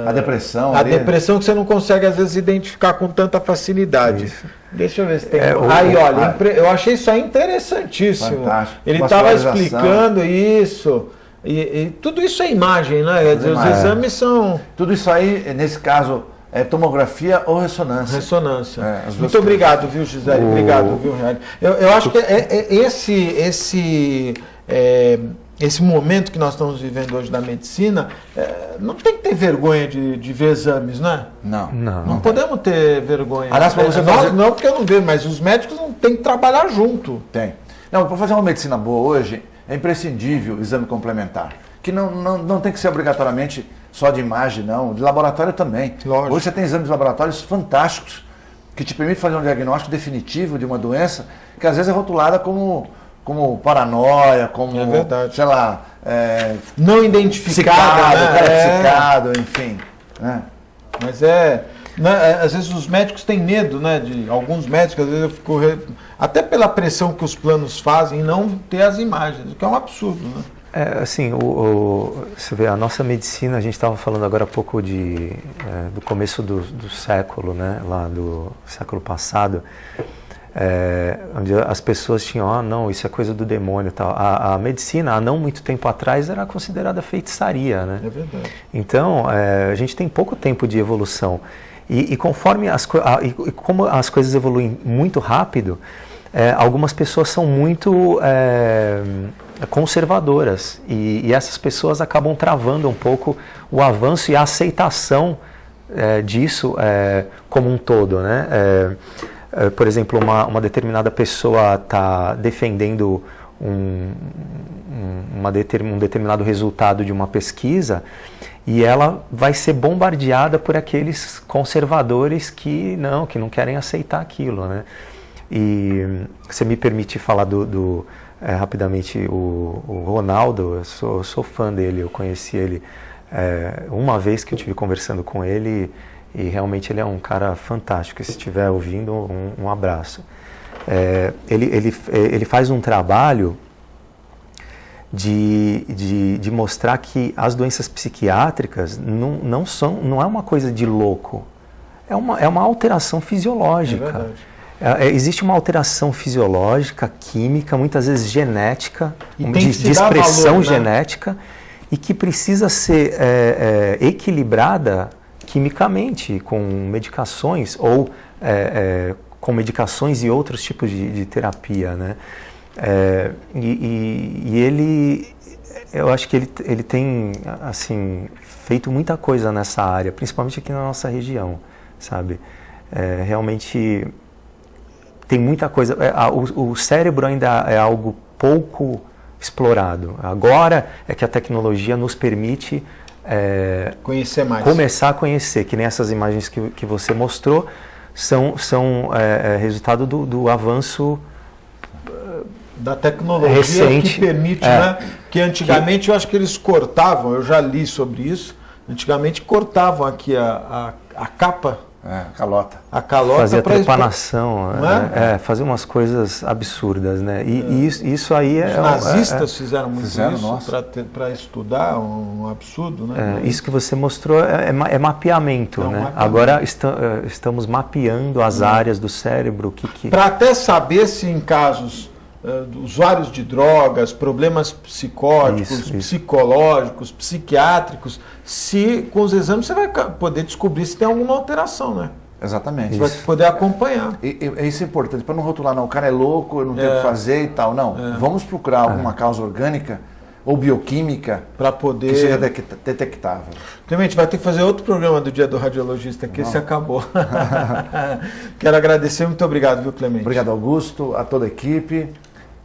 a depressão. A depressão que você não consegue, às vezes, identificar com tanta facilidade. Isso. Deixa eu ver se tem... olha, eu achei isso aí interessantíssimo. Fantástico. Ele estava explicando isso... E tudo isso é imagem, né? Quer dizer, os exames são... Tudo isso aí, nesse caso, é tomografia ou ressonância. Ressonância. Muito obrigado, viu, Gisele? Obrigado, viu, Real? Eu acho que esse momento que nós estamos vivendo hoje da medicina, não tem que ter vergonha de ver exames, né? Não podemos ter vergonha. Aliás, para você fazer... Não, porque eu não vejo, mas os médicos não têm que trabalhar junto. Tem. Não, para fazer uma medicina boa hoje, é imprescindível o exame complementar, que não tem que ser obrigatoriamente só de imagem, não, de laboratório também. Lógico. Hoje você tem exames laboratórios fantásticos, que te permitem fazer um diagnóstico definitivo de uma doença, que às vezes é rotulada como paranoia, como, sei lá... não identificada, psicado, enfim. Né? Mas às vezes os médicos têm medo, né? Alguns médicos, às vezes eu fico... Até pela pressão que os planos fazem, não ter as imagens, o que é um absurdo, né? Assim, você vê, a nossa medicina, a gente estava falando agora há pouco do começo do século, né? Lá do século passado, onde as pessoas tinham, não, isso é coisa do demônio e tal. A medicina, há não muito tempo atrás, era considerada feitiçaria, né? É verdade. Então, a gente tem pouco tempo de evolução. E conforme como as coisas evoluem muito rápido, algumas pessoas são muito conservadoras. E essas pessoas acabam travando um pouco o avanço e a aceitação disso como um todo, né? Por exemplo, uma determinada pessoa está defendendo um determinado resultado de uma pesquisa e ela vai ser bombardeada por aqueles conservadores que não querem aceitar aquilo, né? E você me permite falar rapidamente o Ronaldo, eu sou fã dele, eu conheci ele uma vez que eu estive conversando com ele e realmente ele é um cara fantástico. Se estiver ouvindo, um abraço. Ele faz um trabalho de mostrar que as doenças psiquiátricas não é uma coisa de louco, é uma alteração fisiológica. É verdade. Existe uma alteração fisiológica, química, muitas vezes genética, de expressão valor, né? Genética, e que precisa ser equilibrada quimicamente com medicações ou com medicações e outros tipos de terapia, né? Eu acho que ele tem assim feito muita coisa nessa área, principalmente aqui na nossa região, sabe? Realmente tem muita coisa. O cérebro ainda é algo pouco explorado. Agora é que a tecnologia nos permite conhecer mais. Começar a conhecer, que nem essas imagens que você mostrou são resultado do avanço da tecnologia recente, que permite, né? Que antigamente eu acho que eles cortavam, eu já li sobre isso, antigamente cortavam aqui a capa. A calota. Fazia trepanação, fazia umas coisas absurdas, né? E isso aí Os nazistas fizeram muito isso para estudar, um absurdo, né? Isso que você mostrou é mapeamento, né? Mapeamento. Agora estamos mapeando as áreas do cérebro para até saber se em casos usuários de drogas, problemas psicóticos, psicológicos, psiquiátricos, se com os exames você vai poder descobrir se tem alguma alteração, né? Exatamente. Você vai poder acompanhar. E isso é importante, para não rotular, não, o cara é louco, eu não tenho o que fazer e tal, não. Vamos procurar alguma causa orgânica ou bioquímica para poder... que seja detectável. Clemente, vai ter que fazer outro programa do Dia do Radiologista, que esse acabou. Quero agradecer, muito obrigado, viu, Clemente? Obrigado, Augusto, a toda a equipe.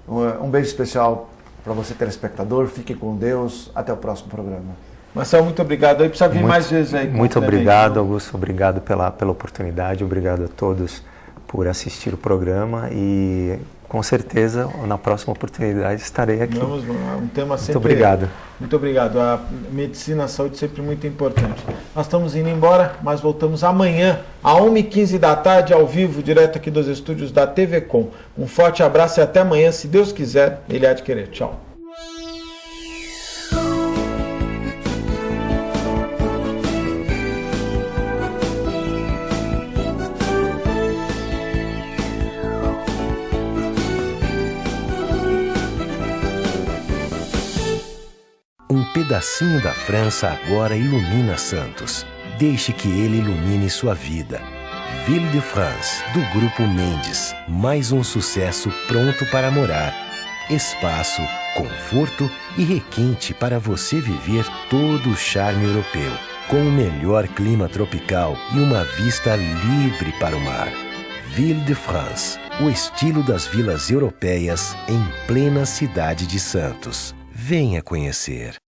Um beijo especial para você, telespectador. Fique com Deus. Até o próximo programa. Marcelo, muito obrigado. Aí precisa vir mais vezes aí. Muito obrigado, Augusto. Obrigado pela oportunidade. Obrigado a todos por assistir o programa e com certeza na próxima oportunidade estarei aqui. Um tema sempre... Muito obrigado. Muito obrigado. A medicina, a saúde sempre muito importante. Nós estamos indo embora, mas voltamos amanhã, às 1h15 da tarde, ao vivo, direto aqui dos estúdios da TV Com. Um forte abraço e até amanhã, se Deus quiser, Ele há de querer. Tchau. Um pedacinho da França agora ilumina Santos. Deixe que ele ilumine sua vida. Ville de France, do Grupo Mendes. Mais um sucesso pronto para morar. Espaço, conforto e requinte para você viver todo o charme europeu. Com o melhor clima tropical e uma vista livre para o mar. Ville de France, o estilo das vilas europeias em plena cidade de Santos. Venha conhecer.